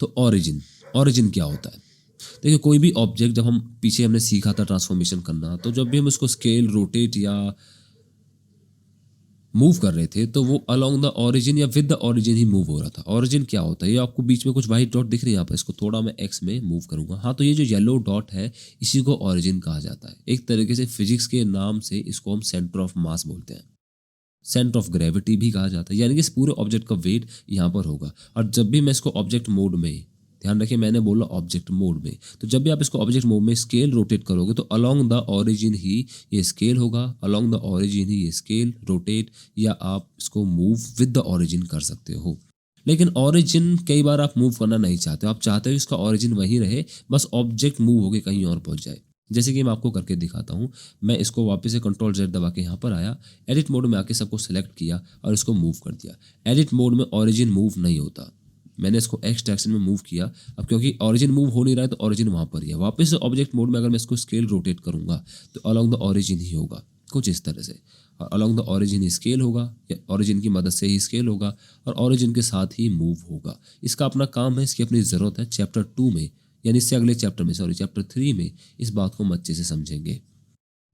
तो origin, origin क्या होता है? देखिए कोई भी ऑब्जेक्ट जब हम पीछे हमने सीखा था ट्रांसफॉर्मेशन करना, तो जब भी हम उसको स्केल, रोटेट या मूव कर रहे थे, तो वो अलोंग द ओरिजिन या with the origin he move हो रहा था। ओरिजिन क्या होता है? ये आपको बीच में कुछ व्हाइट डॉट दिख रही है यहाँ पर, इसको थोड़ा मैं एक्स में मूव करूँगा। हाँ, तो ये जो येलो डॉट है, इसी को ओरिजिन कहा जाता है। एक तरीके से फिजिक्स के नाम से इसको हम सेंटर ऑफ मास बोलते हैं। सेंटर ऑफ ग्रेविटी भी कहा जाता है, यानी कि इस पूरे ऑब्जेक्ट का वेट यहाँ पर होगा। और जब भी मैं इसको ऑब्जेक्ट मोड में, ध्यान रखिए मैंने बोला ऑब्जेक्ट मोड में, तो जब भी आप इसको ऑब्जेक्ट मोड में स्केल रोटेट करोगे तो अलोंग द ओरिजिन ही ये स्केल होगा, अलोंग द ओरिजिन ही ये स्केल रोटेट या आप इसको मूव विद द ओरिजिन कर सकते हो। लेकिन ओरिजिन कई बार आप मूव करना नहीं चाहते हो, आप चाहते हो इसका ओरिजिन वहीं रहे, बस ऑब्जेक्ट मूव होके कहीं और पहुंच जाए। जैसे कि मैं आपको करके दिखाता हूँ। मैं इसको वापस से कंट्रोल जेड दबा के यहाँ पर आया, एडिट मोड में आके सबको सेलेक्ट किया और इसको मूव कर दिया। एडिट मोड में ओरिजिन मूव नहीं होता, मैंने इसको एक्स डायरेक्शन में मूव किया। अब क्योंकि ओरिजिन मूव हो नहीं रहा है तो ओरिजिन वहाँ पर ही है। वापस से ऑब्जेक्ट मोड में अगर मैं इसको स्केल रोटेट करूँगा तो अलॉन्ग द ओरिजिन ही होगा, कुछ इस तरह से। और along the origin he scale होगा, या ओरिजिन की मदद से ही स्केल होगा और ओरिजिन के साथ ही मूव होगा। इसका अपना काम है, इसकी अपनी ज़रूरत है। चैप्टर 2 में, यानी इससे अगले चैप्टर में, सॉरी चैप्टर 3 में इस बात को हम अच्छे से समझेंगे।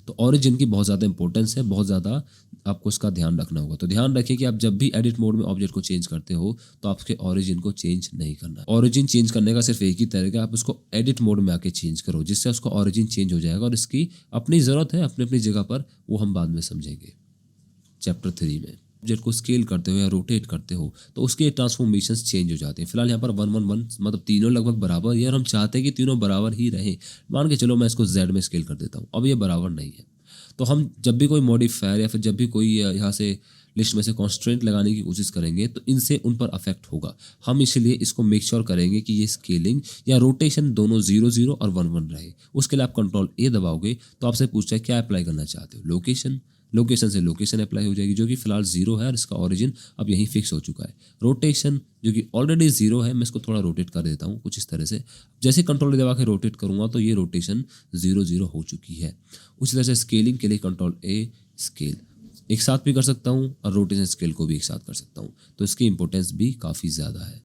तो ओरिजिन की बहुत ज़्यादा इंपॉर्टेंस है, बहुत ज़्यादा आपको इसका ध्यान रखना होगा। तो ध्यान रखिए कि आप जब भी एडिट मोड में ऑब्जेक्ट को चेंज करते हो तो आपके ओरिजिन को चेंज नहीं करना। ओरिजिन चेंज करने का सिर्फ एक ही तरीका है, आप उसको एडिट मोड में आके चेंज करो, जिससे उसका ओरिजिन चेंज हो जाएगा। और इसकी अपनी ज़रूरत है अपनी अपनी जगह पर, वो हम बाद में समझेंगे चैप्टर 3 में। ऑब्जेक्ट को स्केल करते हो या रोटेट करते हो तो उसके ट्रांसफॉर्मेशंस चेंज हो जाते हैं। फिलहाल यहाँ पर 1 1 1 मतलब तीनों लगभग बराबर ही है और हम चाहते हैं कि तीनों बराबर ही रहें। मान के चलो मैं इसको जेड में स्केल कर देता हूँ, अब ये बराबर नहीं है। तो हम जब भी कोई मॉडिफायर या फिर जब भी कोई यहाँ से लिस्ट में से कॉन्स्ट्रेंट लगाने की कोशिश करेंगे तो इनसे उन पर अफेक्ट होगा। हम इसलिए इसको मेक श्योर करेंगे कि ये स्केलिंग या रोटेशन दोनों 0 0 और 1 1 रहे। उसके लिए आप कंट्रोल ए दबाओगे तो आपसे पूछता है क्या अप्लाई करना चाहते हो, लोकेशन, लोकेशन से लोकेशन अप्लाई हो जाएगी जो कि फिलहाल 0 है और इसका ओरिजिन अब यहीं फिक्स हो चुका है। रोटेशन जो कि ऑलरेडी 0 है, मैं इसको थोड़ा रोटेट कर देता हूँ कुछ इस तरह से। जैसे कंट्रोल दबा के रोटेट करूँगा तो ये रोटेशन 0 0 हो चुकी है। उसी तरह से स्केलिंग के लिए कंट्रोल ए स्केल एक साथ भी कर सकता हूँ और रोटेशन स्केल को भी एक साथ कर सकता हूँ। तो इसकी इंपॉर्टेंस भी काफ़ी ज़्यादा है।